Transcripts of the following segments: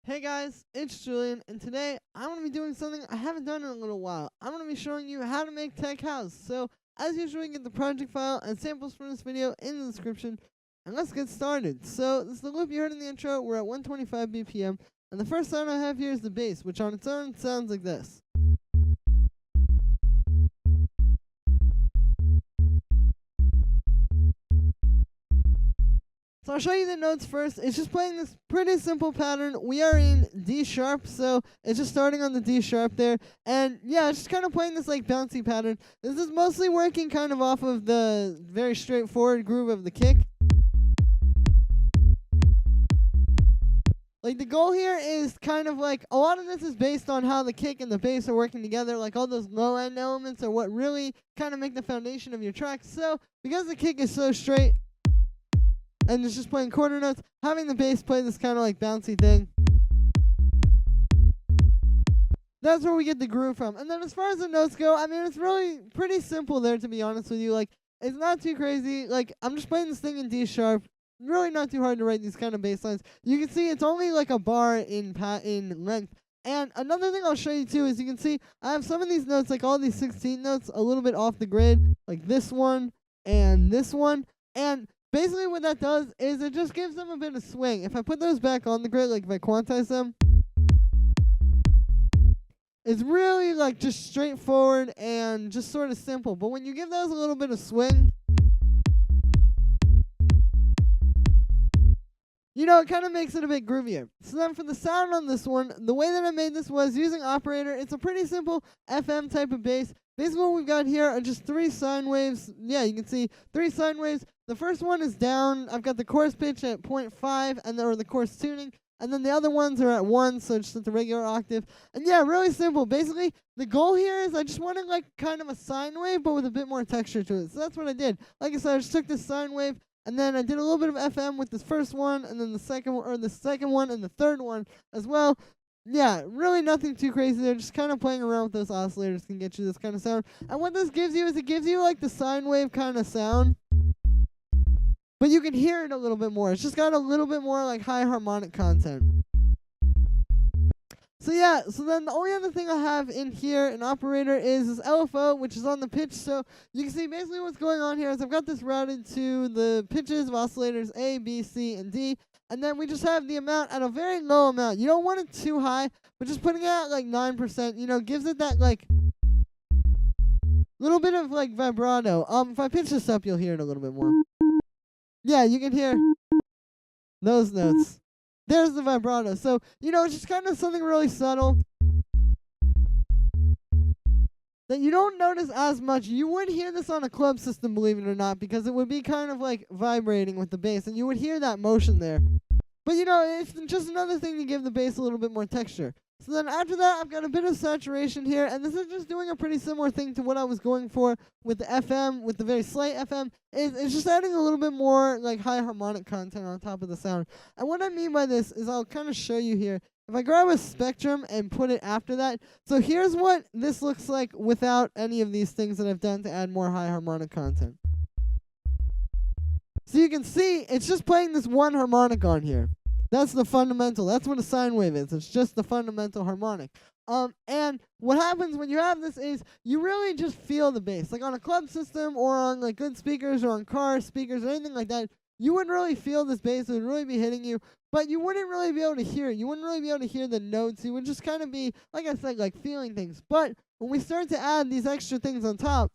Hey guys, it's Julian, and today I'm going to be doing something I haven't done in a little while. I'm going to be showing you how to make tech house. So, as usual, you get the project file and samples from this video in the description, and let's get started. So, this is the loop you heard in the intro. We're at 125 BPM, and the first sound I have here is the bass, which on its own sounds like this. So I'll show you the notes first. It's just playing this pretty simple pattern. We are in D sharp, so it's just starting on the D sharp there. And yeah, it's just kind of playing this like bouncy pattern. This is mostly working kind of off of the very straightforward groove of the kick. Like the goal here is kind of like, a lot of this is based on how the kick and the bass are working together. Like all those low end elements are what really kind of make the foundation of your track. So because the kick is so straight, and it's just playing quarter notes, having the bass play this kind of like bouncy thing. That's where we get the groove from. And then as far as the notes go, I mean, it's really pretty simple there, to be honest with you. Like, it's not too crazy. Like, I'm just playing this thing in D sharp. Really not too hard to write these kind of bass lines. You can see it's only like a bar in length. And another thing I'll show you too is you can see I have some of these notes, like all these 16 notes, a little bit off the grid, like this one and this one. And basically what that does is it just gives them a bit of swing. If I put those back on the grid, like if I quantize them, it's really like just straightforward and just sort of simple. But when you give those a little bit of swing, you know, it kind of makes it a bit groovier. So then for the sound on this one, the way that I made this was using operator. It's a pretty simple FM type of bass. Basically what we've got here are just 3 sine waves. Yeah, you can see 3 sine waves. The first one is down. I've got the chorus pitch at 0.5 and or the chorus tuning. And then the other ones are at 1, so just at the regular octave. And yeah, really simple. Basically, the goal here is I just wanted like kind of a sine wave, but with a bit more texture to it. So that's what I did. Like I said, I just took this sine wave, and then I did a little bit of FM with this first one, and then the second one, and the third one as well. Yeah, really nothing too crazy there. Just kind of playing around with those oscillators can get you this kind of sound. And what this gives you is it gives you like the sine wave kind of sound, but you can hear it a little bit more. It's just got a little bit more like high harmonic content. So yeah, so then the only other thing I have in here, an operator, is this LFO, which is on the pitch. So you can see basically what's going on here is I've got this routed to the pitches of oscillators A, B, C, and D. And then we just have the amount at a very low amount. You don't want it too high, but just putting it at like 9%, you know, gives it that like little bit of like vibrato. If I pitch this up, you'll hear it a little bit more. Yeah, you can hear those notes. There's the vibrato. So, you know, it's just kind of something really subtle that you don't notice as much. You would hear this on a club system, believe it or not, because it would be kind of like vibrating with the bass, and you would hear that motion there. But, you know, it's just another thing to give the bass a little bit more texture. So then after that, I've got a bit of saturation here, and this is just doing a pretty similar thing to what I was going for with the FM, with the very slight FM. It's just adding a little bit more like high harmonic content on top of the sound. And what I mean by this is I'll kind of show you here. If I grab a spectrum and put it after that, so here's what this looks like without any of these things that I've done to add more high harmonic content. So you can see it's just playing this one harmonic on here. That's the fundamental. That's what a sine wave is. It's just the fundamental harmonic. And what happens when you have this is you really just feel the bass. Like on a club system or on like good speakers or on car speakers or anything like that, you wouldn't really feel this bass. It would really be hitting you, but you wouldn't really be able to hear it. You wouldn't really be able to hear the notes. You would just kind of be, like I said, like feeling things. But when we start to add these extra things on top,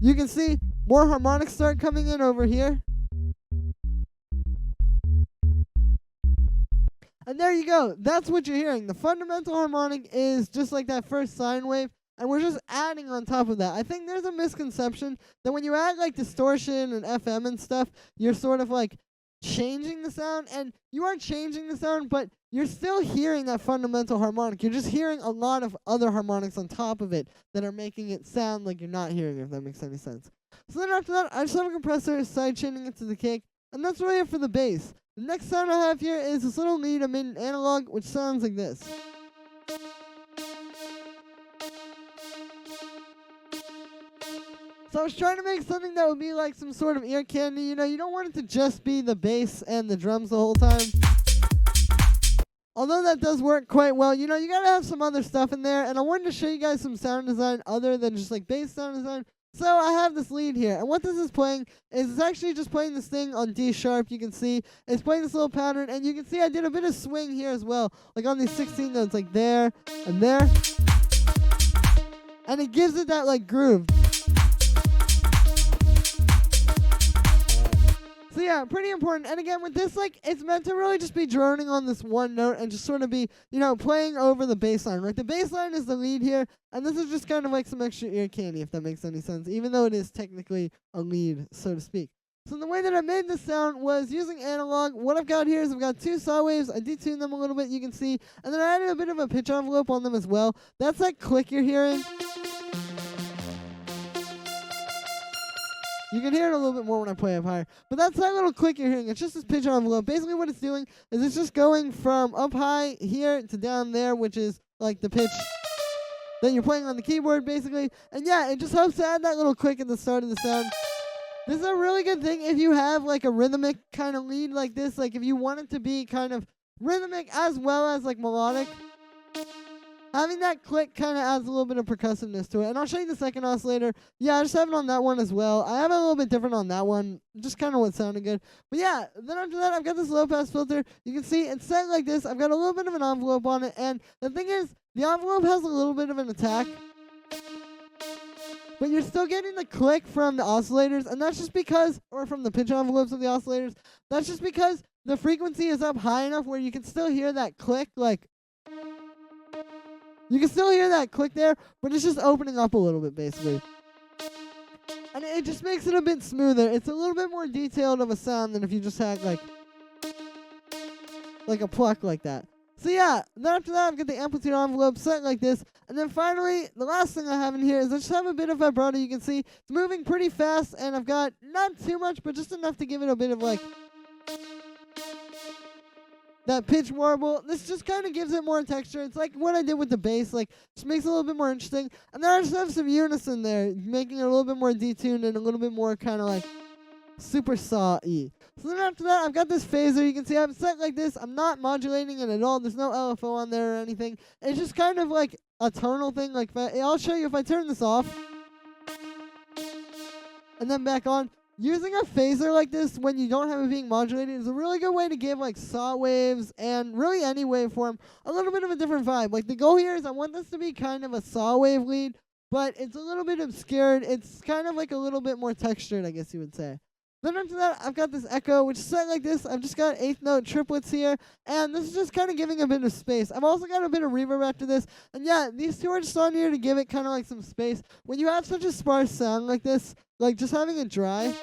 you can see more harmonics start coming in over here. And there you go. That's what you're hearing. The fundamental harmonic is just like that first sine wave, and we're just adding on top of that. I think there's a misconception that when you add like distortion and FM and stuff, you're sort of like changing the sound, and you are changing the sound, but you're still hearing that fundamental harmonic. You're just hearing a lot of other harmonics on top of it that are making it sound like you're not hearing it, if that makes any sense. So then after that, I just have a compressor side-chaining it to the kick, and that's really it for the bass. The next sound I have here is this little lead I made in analog, which sounds like this. So I was trying to make something that would be like some sort of ear candy. You know, you don't want it to just be the bass and the drums the whole time. although that does work quite well, you know, you gotta have some other stuff in there, and I wanted to show you guys some sound design other than just like bass sound design. So I have this lead here, and what this is playing is it's actually just playing this thing on D sharp. You can see it's playing this little pattern, and you can see I did a bit of swing here as well, like on these 16 notes, like there and there, and it gives it that like groove. So yeah, pretty important. And again, with this, like, it's meant to really just be droning on this one note and just sort of be, you know, playing over the bass line. Like, the bass line is the lead here, and this is just kind of like some extra ear candy, if that makes any sense, even though it is technically a lead, so to speak. So the way that I made this sound was using analog. What I've got here is I've got two saw waves. I detuned them a little bit, you can see, and then I added a bit of a pitch envelope on them as well. That's that click you're hearing. You can hear it a little bit more when I play up higher. But that's that little click you're hearing. It's just this pitch envelope. Basically what it's doing is it's just going from up high here to down there, which is like the pitch that you're playing on the keyboard, basically. And yeah, it just helps to add that little click at the start of the sound. This is a really good thing if you have like a rhythmic kind of lead like this. Like if you want it to be kind of rhythmic as well as like melodic. Having that click kind of adds a little bit of percussiveness to it. And I'll show you the second oscillator. Yeah, I just have it on that one as well. I have it a little bit different on that one. Just kind of what sounded good. But yeah, then after that, I've got this low-pass filter. You can see it's set like this. I've got a little bit of an envelope on it. And the thing is, the envelope has a little bit of an attack. But you're still getting the click from the oscillators. And that's just because, or from the pitch envelopes of the oscillators. That's just because the frequency is up high enough where you can still hear that click, like... You can still hear that click there, but it's just opening up a little bit, basically. And it just makes it a bit smoother. It's a little bit more detailed of a sound than if you just had, like a pluck like that. So yeah, then after that, I've got the amplitude envelope set like this. And then finally, the last thing I have in here is I just have a bit of vibrato. You can see it's moving pretty fast, and I've got not too much, but just enough to give it a bit of, like... that pitch warble. This just kind of gives it more texture. It's like what I did with the bass, like just makes it a little bit more interesting. And then I just have some unison there, making it a little bit more detuned and a little bit more kind of like super saw-y. So then after that, I've got this phaser. You can see I'm set like this. I'm not modulating it at all. There's no LFO on there or anything. It's just kind of like a tonal thing. Like I'll show you if I turn this off and then back on. Using a phaser like this when you don't have it being modulated is a really good way to give like saw waves and really any waveform a little bit of a different vibe. Like the goal here is I want this to be kind of a saw wave lead, but it's a little bit obscured. It's kind of like a little bit more textured, I guess you would say. Then after that, I've got this echo, which is set like this. I've just got eighth note triplets here, and this is just kind of giving a bit of space. I've also got a bit of reverb after this, and yeah, these two are just on here to give it kind of like some space. When you have such a sparse sound like this, like just having it dry,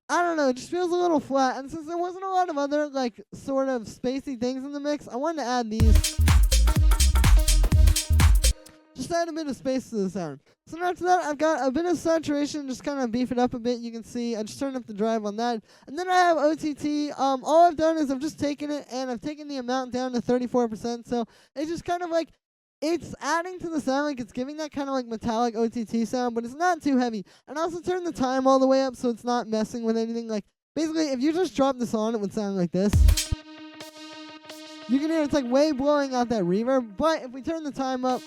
I don't know, it just feels a little flat. And since there wasn't a lot of other like sort of spacey things in the mix, I wanted to add these. Just add a bit of space to the sound. So now after that, I've got a bit of saturation, just kind of beef it up a bit. You can see I just turned up the drive on that. And then I have OTT. All I've done is I've just taken it and I've taken the amount down to 34%. So it's just kind of like, it's adding to the sound, like it's giving that kind of like metallic OTT sound, but it's not too heavy. And I also turned the time all the way up so it's not messing with anything. Like basically, if you just drop this on, it would sound like this. You can hear it's like way blowing out that reverb. But if we turn the time up,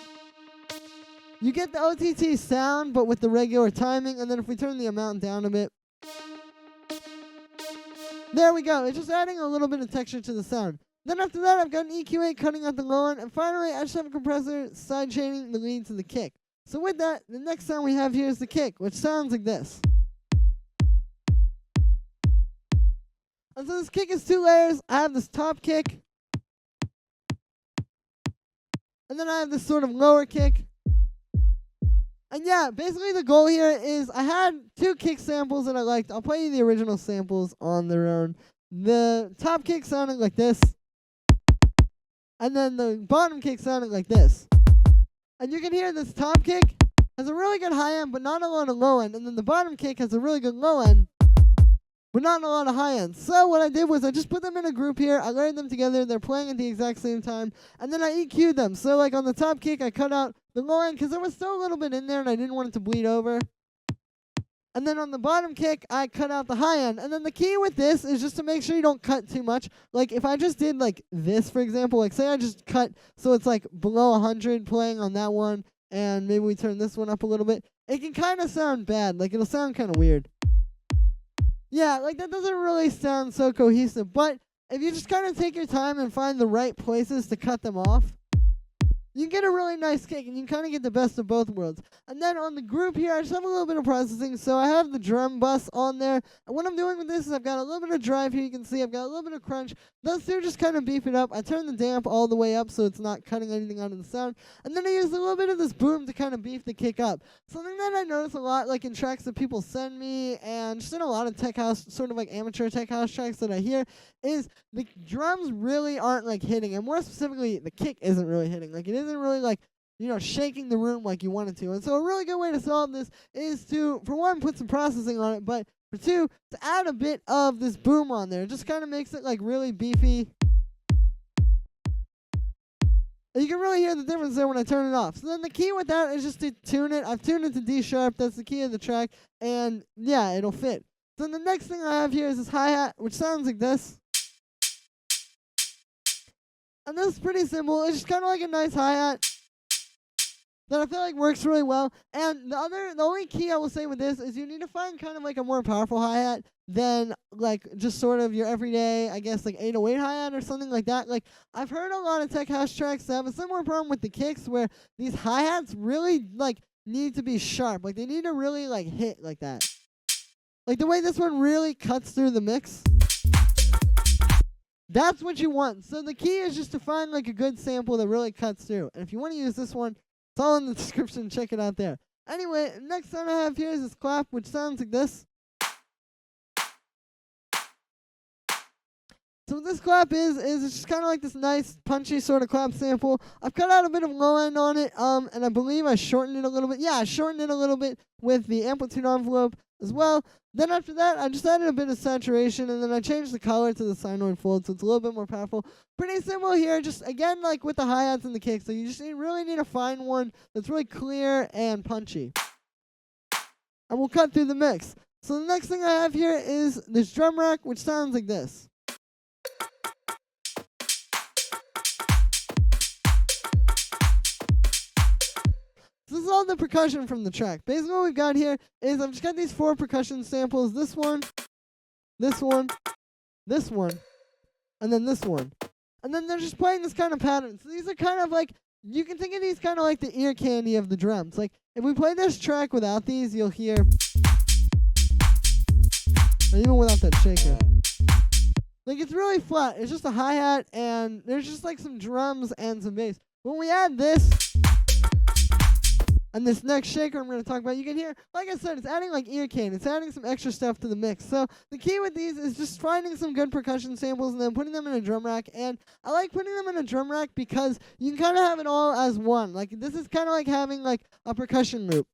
you get the OTT sound, but with the regular timing. And then if we turn the amount down a bit, there we go. It's just adding a little bit of texture to the sound. Then after that, I've got an EQ8 cutting out the low end. And finally, I just have a compressor side chaining the lead to the kick. So with that, the next sound we have here is the kick, which sounds like this. And so this kick is two layers. I have this top kick. And then I have this sort of lower kick. And yeah, basically the goal here is I had two kick samples that I liked. I'll play you the original samples on their own. The top kick sounded like this. And then the bottom kick sounded like this. And you can hear this top kick has a really good high end, but not a lot of low end. And then the bottom kick has a really good low end, but not a lot of high end. So what I did was I just put them in a group here. I layered them together. They're playing at the exact same time. And then I EQ'd them. So like on the top kick, I cut out the low end because there was still a little bit in there and I didn't want it to bleed over. And then on the bottom kick, I cut out the high end. And then the key with this is just to make sure you don't cut too much. Like if I just did like this, for example, like say I just cut so it's like below 100 playing on that one, and maybe we turn this one up a little bit, it can kind of sound bad. Like it'll sound kind of weird. Yeah, like that doesn't really sound so cohesive. But if you just kind of take your time and find the right places to cut them off, you get a really nice kick, and you kind of get the best of both worlds. And then on the group here, I just have a little bit of processing. So I have the drum bus on there. And what I'm doing with this is I've got a little bit of drive here. You can see I've got a little bit of crunch. Those two just kind of beef it up. I turn the damp all the way up so it's not cutting anything out of the sound. And then I use a little bit of this boom to kind of beef the kick up. Something that I notice a lot, like in tracks that people send me, and just in a lot of tech house, sort of like amateur tech house tracks that I hear, is the drums really aren't like hitting. And more specifically, the kick isn't really hitting. Like it isn't really like, you know, shaking the room like you want it to. And so a really good way to solve this is to, for one, put some processing on it, but for two, to add a bit of this boom on there. It just kind of makes it like really beefy. And you can really hear the difference there when I turn it off. So then the key with that is just to tune it. I've tuned it to D sharp. That's the key of the track. And yeah, it'll fit. So then the next thing I have here is this hi-hat, which sounds like this. And this is pretty simple. It's just kind of like a nice hi-hat that I feel like works really well. And the only key I will say with this is you need to find kind of like a more powerful hi-hat than like just sort of your everyday, I guess, like 808 hi-hat or something like that. Like I've heard a lot of tech house tracks that have a similar problem with the kicks where these hi-hats really like need to be sharp. Like they need to really like hit like that. Like the way this one really cuts through the mix. That's what you want. So the key is just to find like a good sample that really cuts through. And if you want to use this one, it's all in the description. Check it out there. Anyway, next sound I have here is this clap, which sounds like this. So what this clap is it's just kind of like this nice punchy sort of clap sample. I've cut out a bit of low end on it, and I believe I shortened it a little bit. Yeah, I shortened it a little bit with the amplitude envelope as well. Then after that, I just added a bit of saturation, and then I changed the color to the sinoid fold, so it's a little bit more powerful. Pretty simple here, just again like with the hi-hats and the kicks. So you just really need to find one that's really clear and punchy. And we'll cut through the mix. So the next thing I have here is this drum rack, which sounds like this. So this is all the percussion from the track. Basically what we've got here is I've just got these 4 percussion samples. This one, this one, this one, and then this one. And then they're just playing this kind of pattern. So these are kind of like, you can think of these kind of like the ear candy of the drums. Like if we play this track without these, you'll hear, and even without that shaker. Like it's really flat. It's just a hi-hat and there's just like some drums and some bass. When we add this, and this next shaker I'm going to talk about, you can hear, like I said, it's adding like ear candy. It's adding some extra stuff to the mix. So the key with these is just finding some good percussion samples and then putting them in a drum rack. And I like putting them in a drum rack because you can kind of have it all as one. Like this is kind of like having like a percussion loop,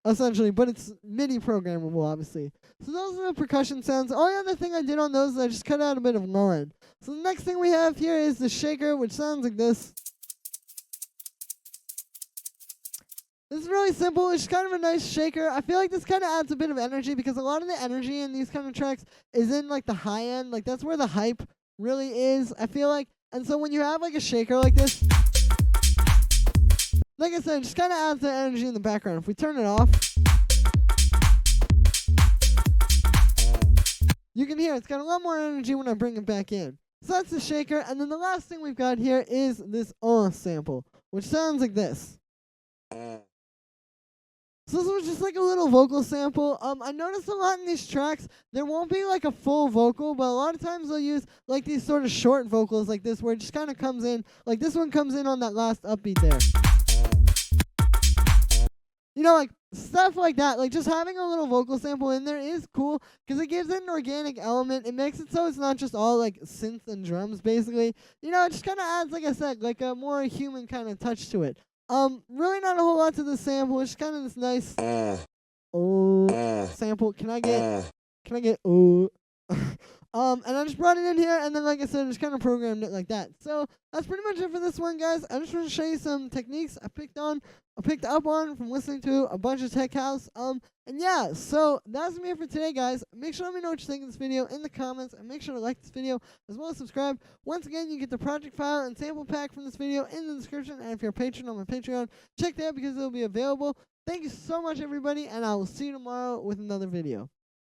essentially, but it's MIDI programmable, obviously. So those are the percussion sounds. The only other thing I did on those is I just cut out a bit of low end. So the next thing we have here is the shaker, which sounds like this. This is really simple. It's just kind of a nice shaker. I feel like this kind of adds a bit of energy because a lot of the energy in these kind of tracks is in like the high end. Like that's where the hype really is, I feel like. And so when you have like a shaker like this, like I said, it just kind of adds the energy in the background. If we turn it off, you can hear it's got a lot more energy when I bring it back in. So that's the shaker. And then the last thing we've got here is this sample, which sounds like this. So this was just like a little vocal sample. I noticed a lot in these tracks, there won't be like a full vocal, but a lot of times they'll use like these sort of short vocals like this where it just kind of comes in, like this one comes in on that last upbeat there. You know, like stuff like that, like just having a little vocal sample in there is cool because it gives it an organic element. It makes it so it's not just all like synth and drums basically. You know, it just kind of adds, like I said, like a more human kind of touch to it. Really not a whole lot to the sample. It's kind of this nice sample. Can I get And I just brought it in here, and then, like I said, I just kind of programmed it like that. So that's pretty much it for this one, guys. I just want to show you some techniques I picked up on from listening to a bunch of Tech House. And yeah, so that's me for today, guys. Make sure to let me know what you think of this video in the comments, and make sure to like this video as well as subscribe. Once again, you get the project file and sample pack from this video in the description, and if you're a patron on my Patreon, check that because it'll be available. Thank you so much, everybody, and I will see you tomorrow with another video.